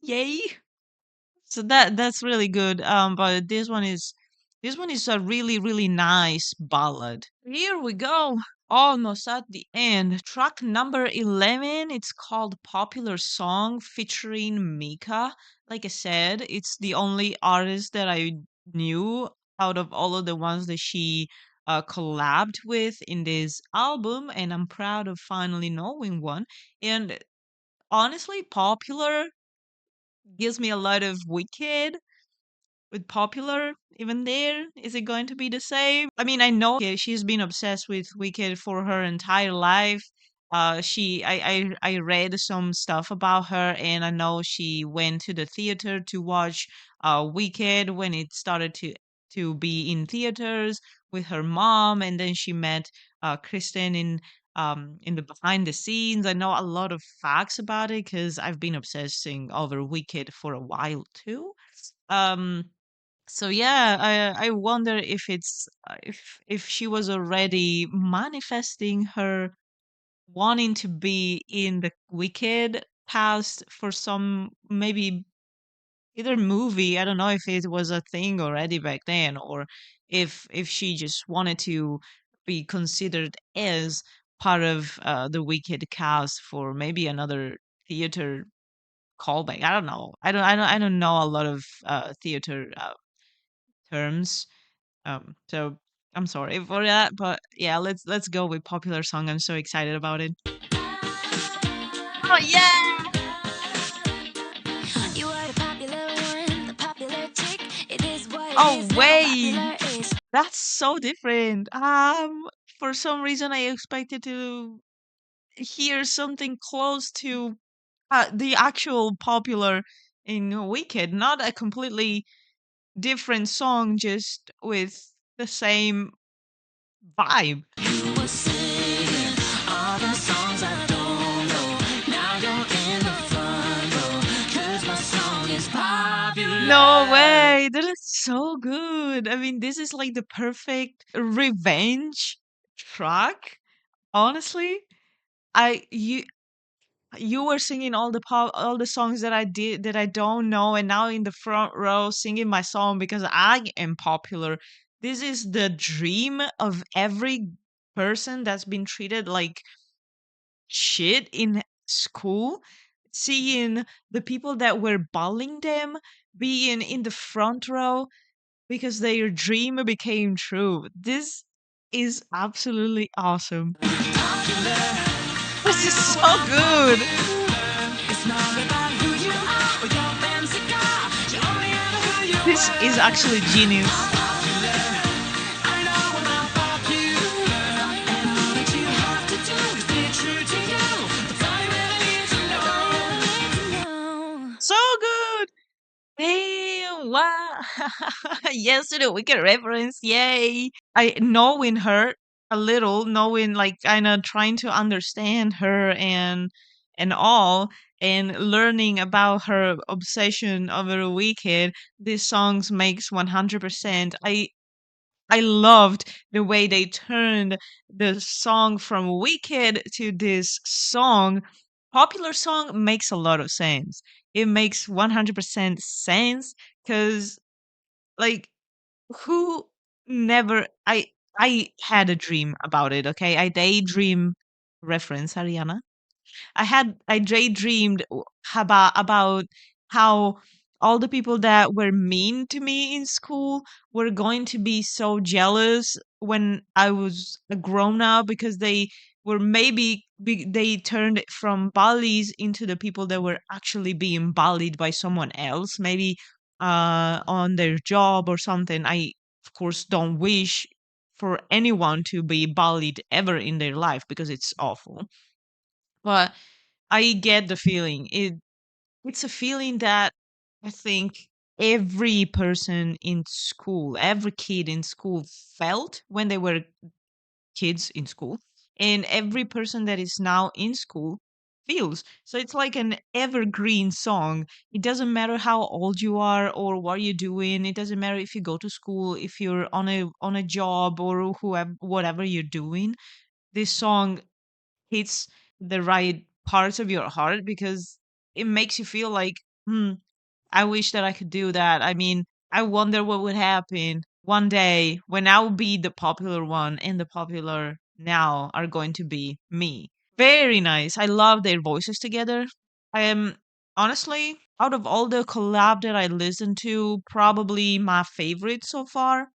Yay! So that's really good. But this one is a really nice ballad. Here we go. Almost at the end. Track number 11. It's called Popular Song featuring Mika. Like I said, it's the only artist that I knew out of all of the ones that she collabed with in this album, and I'm proud of finally knowing one. And honestly, Popular gives me a lot of Wicked. with Popular even there? Is it going to be the same? I mean, I know she's been obsessed with Wicked for her entire life. I read some stuff about her, and I know she went to the theater to watch Wicked when it started to be in theaters with her mom, and then she met Kristen in the behind the scenes. I know a lot of facts about it because I've been obsessing over Wicked for a while too. Um, so yeah, I wonder if it's if she was already manifesting her wanting to be in the Wicked cast for some maybe either movie. I don't know if it was a thing already back then, or if she just wanted to be considered as part of the Wicked cast for maybe another theater callback. I don't know. I don't know a lot of theater terms. So I'm sorry for that, but yeah, let's go with Popular Song. I'm so excited about it. Oh yeah! You are the popular one, the popular chick. It is what it Oh is now. wait, Popular is. that's so different. For some reason I expected to hear something close to the actual Popular in Wicked, not a completely different song, just with the same vibe. You were singing all the songs I don't know. Now you're in the front row. 'Cause my song is No popular. way. That is so good. I mean, this is like the perfect revenge track. Honestly, I you were singing all the songs that I don't know, and now in the front row singing my song because I am popular. This is the dream of every person that's been treated like shit in school, seeing the people that were bullying them being in the front row because their dream became true. This is absolutely awesome. This is so good. It's not about who you are or your fancy car. You're only ever who you This is were. actually genius. I know about popular. And all that you have to do is be true to you. That's all you really need to know. So good. Damn, wow. Yes, to the Wicked reference. Yay. I knowing her a little, knowing like kind of trying to understand her and all and learning about her obsession over Wicked, these songs makes 100%. I loved the way they turned the song from Wicked to this song. Popular song makes a lot of sense. It makes 100% sense because, like, who never. I had a dream about it, okay? I daydream reference, Ariana. I daydreamed about how all the people that were mean to me in school were going to be so jealous when I was a grown up because they were they turned from bullies into the people that were actually being bullied by someone else, maybe on their job or something. I of course don't wish for anyone to be bullied ever in their life because it's awful. But I get the feeling. It's a feeling that I think every person in school, every kid in school felt when they were kids in school, and every person that is now in school feels. So it's like an evergreen song. It doesn't matter how old you are or what you're doing. It doesn't matter if you go to school, if you're on a job or whoever whatever you're doing. This song hits the right parts of your heart because it makes you feel like, hmm, I wish that I could do that. I mean, I wonder what would happen one day when I will be the popular one and the popular now are going to be me. Very nice. I love their voices together. I am honestly, out of all the collab that I listened to, probably my favorite so far.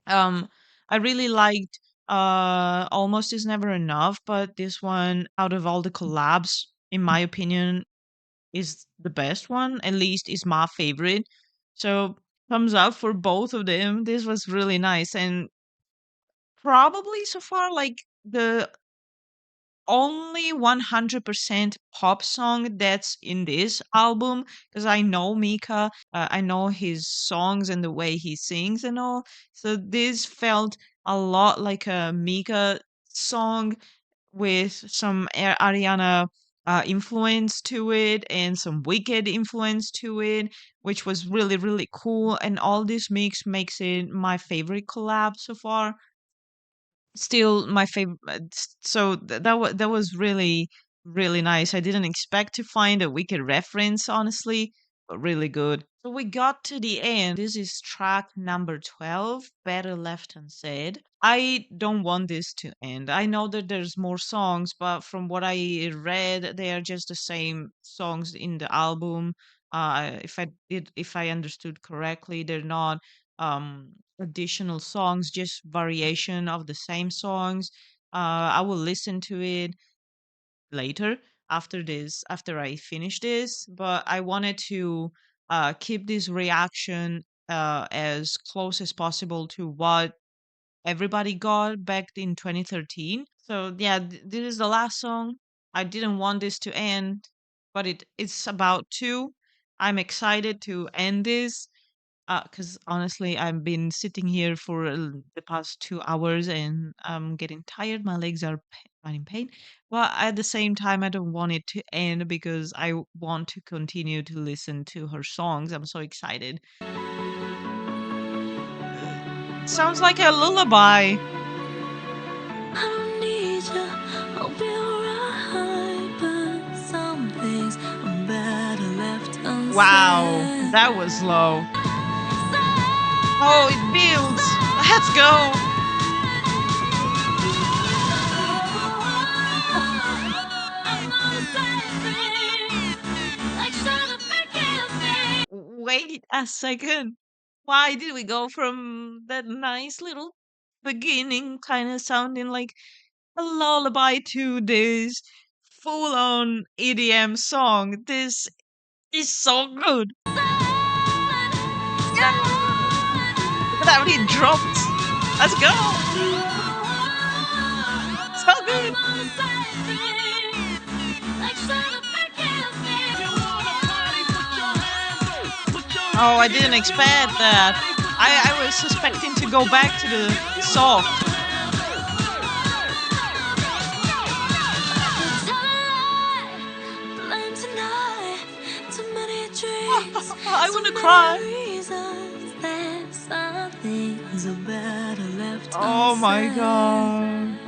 um, I really liked Almost Is Never Enough, but this one out of all the collabs, in my opinion, is the best one, at least is my favorite. So Thumbs up for both of them. This was really nice, and probably so far like the only 100% pop song that's in this album, because I know Mika, I know his songs and the way he sings and all. So this felt a lot like a Mika song with some Ariana influence to it and some Wicked influence to it, which was really, really cool. And all this mix makes it my favorite collab so far. Still my favorite. So that was really, really nice. I didn't expect to find a Wicked reference, honestly, but really good. So we got to the end. This is track number 12, Better Left Unsaid. I don't want this to end. I know that there's more songs, but from what I read, they are just the same songs in the album. If I understood correctly, they're not additional songs, just variation of the same songs. I will listen to it later after I finish this, but I wanted to keep this reaction as close as possible to what everybody got back in 2013. So yeah, this is the last song. I didn't want this to end, but it's about to. I'm excited to end this because honestly, I've been sitting here for the past 2 hours and I'm getting tired. My legs are in pain. But at the same time, I don't want it to end because want to continue to listen to her songs. I'm so excited. Sounds like a lullaby. I don't need you, hope you're right, but some things are better left Wow, unsaid. that was low. Oh, it builds. Let's go. Wait a second. Why did we go from that nice little beginning, kind of sounding like a lullaby, to this full on EDM song? This is so good. Yeah. Look at that, it dropped. Let's go. So good. Oh, I didn't expect that. I was suspecting to go back to the soft. I want to cry. Oh my god.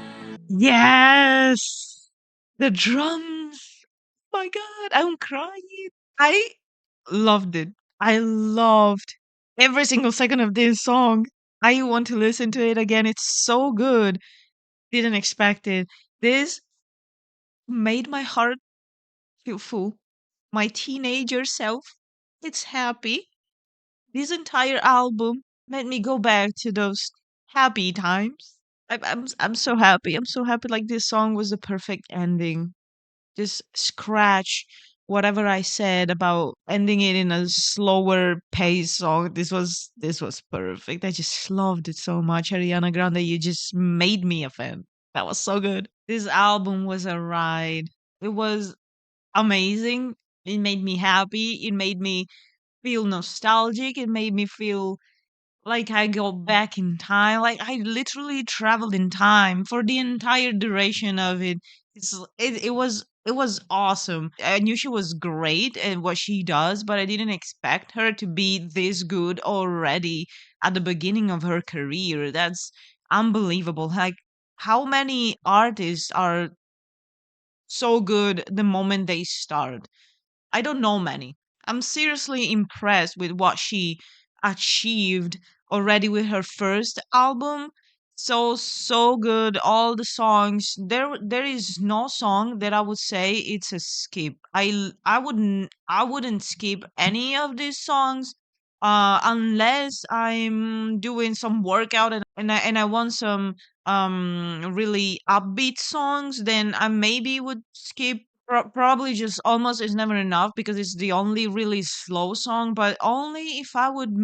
Yes. The drums. My god, I'm crying. I loved it. I loved every single second of this song. I want to listen to it again. It's so good. Didn't expect it. This made my heart feel full. My teenager self, it's happy. This entire album made me go back to those happy times. I'm so happy. I'm so happy. Like this song was the perfect ending. Just scratch whatever I said about ending it in a slower pace song. This was perfect. I just loved it so much. Ariana Grande, you just made me a fan. That was so good. This album was a ride. It was amazing. It made me happy. It made me feel nostalgic. It made me feel like I go back in time. Like I literally traveled in time for the entire duration of it. It was awesome. I knew she was great at what she does, but I didn't expect her to be this good already at the beginning of her career. That's unbelievable. Like how many artists are so good the moment they start? I don't know many. I'm seriously impressed with what she achieved already with her first album. So good. All the songs. There is no song that I would say it's a skip. I wouldn't skip any of these songs unless I'm doing some workout and I want some really upbeat songs, then I maybe would skip. Probably just almost is never enough because it's the only really slow song, but only if I would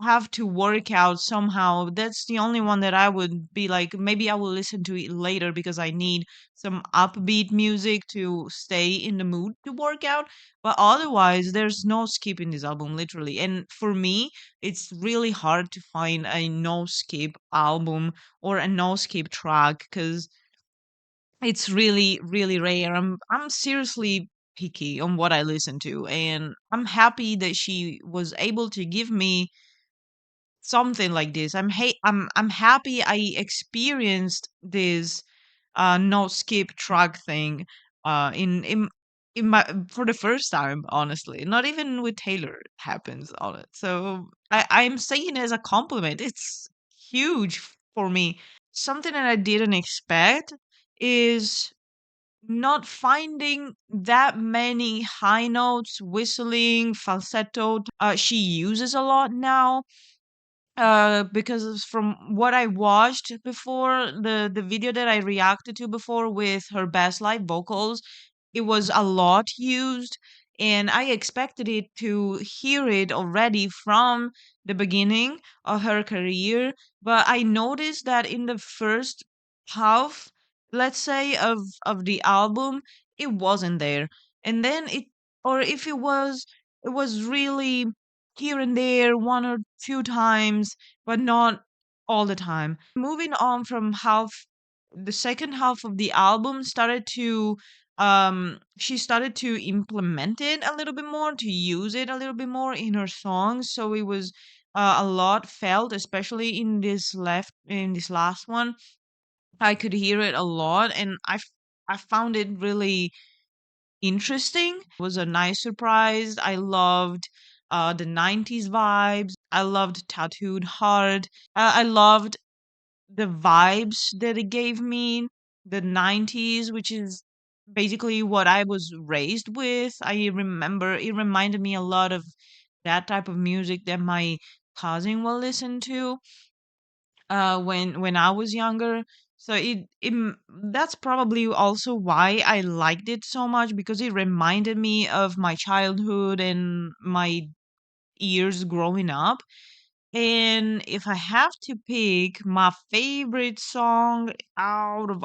have to work out somehow, that's the only one that I would be like, maybe I will listen to it later because I need some upbeat music to stay in the mood to work out. But otherwise, there's no skipping this album, literally. And for me, it's really hard to find a no skip album or a no skip track because it's really, really rare. I'm seriously picky on what I listen to, and I'm happy that she was able to give me something like this. I'm happy I experienced this no skip track thing in my for the first time, honestly. Not even with Taylor it happens on it. So I'm saying it as a compliment. It's huge for me. Something that I didn't expect is not finding that many high notes, whistling, falsetto. She uses a lot now because from what I watched before, the video that I reacted to before with her bass live vocals, it was a lot used, and I expected it to hear it already from the beginning of her career. But I noticed that in the first half, let's say, of the album, it wasn't there. And then it, or if it was really here and there, one or two times, but not all the time. Moving on from the second half of the album started to she started to implement it a little bit more, to use it a little bit more in her songs. So it was a lot felt, especially in this last one. I could hear it a lot, and I found it really interesting. Was a nice surprise. I loved the 90s vibes. I loved Tattooed Heart. I loved the vibes that it gave me, the 90s, which is basically what I was raised with. I remember it reminded me a lot of that type of music that my cousin will listen to when I was younger. So that's probably also why I liked it so much, because it reminded me of my childhood and my years growing up. And if I have to pick my favorite song out of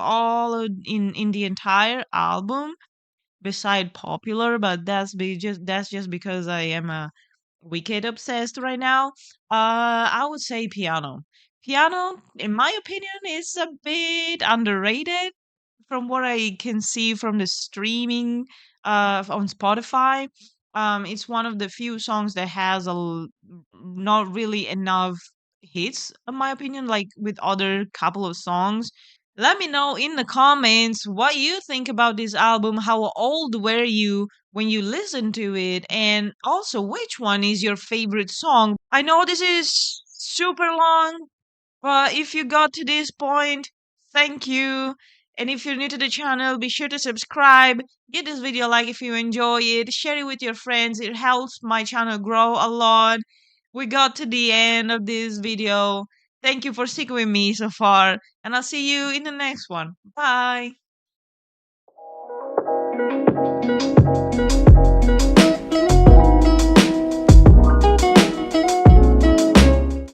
in the entire album, beside Popular, but that's just because I am a wicked obsessed right now. I would say Piano. Piano, in my opinion, is a bit underrated from what I can see from the streaming on Spotify. It's one of the few songs that has not really enough hits, in my opinion, like with other couple of songs. Let me know in the comments what you think about this album. How old were you when you listened to it? And also, which one is your favorite song? I know this is super long, but if you got to this point, thank you. And if you're new to the channel, be sure to subscribe. Give this video a like if you enjoy it. Share it with your friends. It helps my channel grow a lot. We got to the end of this video. Thank you for sticking with me so far. And I'll see you in the next one. Bye.